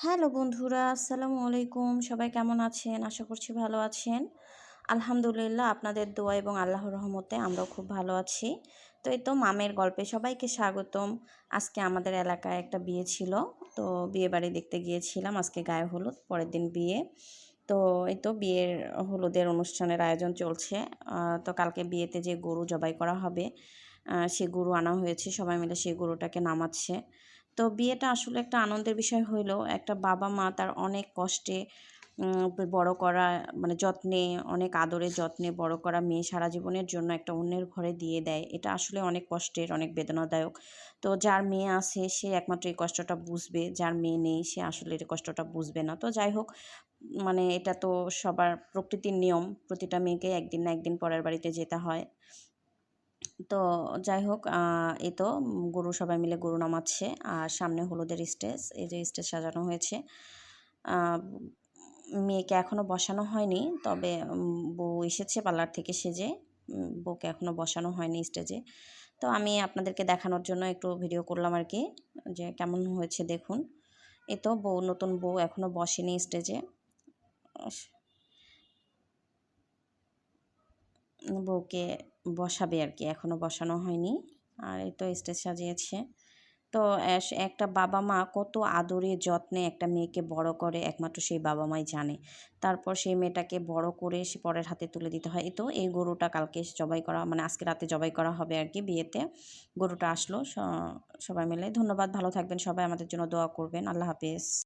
Hello বন্ধুরা, আসসালামু আলাইকুম। সবাই কেমন আছেন? আশা করছি ভালো আছেন। আলহামদুলিল্লাহ আপনাদের দোয়া এবং আল্লাহর রহমতে আমরাও খুব ভালো আছি। তো এই তো মামের গল্পে সবাইকে স্বাগতম। আজকে আমাদের এলাকায় একটা বিয়ে ছিল। তো বিয়েবাড়ি দেখতে গিয়েছিলাম। আজকে গায়ে হলুদ, পরের দিন বিয়ে। তো এই তো বিয়ের হলুদের অনুষ্ঠানের আয়োজন চলছে। তো কালকে বিয়েতে যে গরু জবাই করা হবে, সে গরু আনা হয়েছে। সবাই মিলে সেই গরুটাকে নামাচ্ছে। তো বিয়েটা আসলে একটা আনন্দের বিষয় হইলেও একটা বাবা-মা তার অনেক কষ্টে বড় করা, মানে যত্নে, অনেক আদরে যত্নে বড় করা মেয়ে সারা জীবনের জন্য একটা অন্যের ঘরে দিয়ে দেয়। এটা আসলে অনেক কষ্টের, অনেক বেদনাদায়ক। তো যার মেয়ে আছে সে একমাত্র এই কষ্টটা বুঝবে, যার মেয়ে নেই সে আসলে এই কষ্টটা বুঝবে না। তো যাই হোক, মানে এটা তো সবার প্রকৃতির নিয়ম। প্রতিটা মেয়েকে একদিন না একদিন পরের বাড়িতে যেতে হয়। তো যাই হোক, এই তো গরু সবাই মিলে গরু নামাচ্ছে। আর সামনে হলুদের স্টেজ, এই যে স্টেজ সাজানো হয়েছে। আ মেয়েকে এখনও বসানো হয়নি। তবে বউ এসেছে পার্লার থেকে সেজে। বউকে এখনও বসানো হয়নি স্টেজে। তো আমি আপনাদেরকে দেখানোর জন্য একটু ভিডিও করলাম আরকি, যে কেমন হয়েছে দেখুন। এই তো বউ, নতুন বউ এখনও বসেনি স্টেজে। আস বউকে বসাবে আরকি, এখনও বসানো হয়নি। আর এই তো স্টেজ সাজিয়েছে। তো একটা বাবা-মা কত আদরে যত্নে একটা মেয়েকে বড় করে একমাত্র সেই বাবা-মাই জানে। তারপর সেই মেয়েটাকে বড় করে সে পরের হাতে তুলে দিতে হয়। এই তো এই গরুটা কালকে জবাই করা, মানে আজকে রাতে জবাই করা হবে আরকি বিয়েতে। গরুটা আসলো সবাই মিলে। ধন্যবাদ, ভালো থাকবেন সবাই, আমাদের জন্য দোয়া করবেন। আল্লাহ হাফেজ।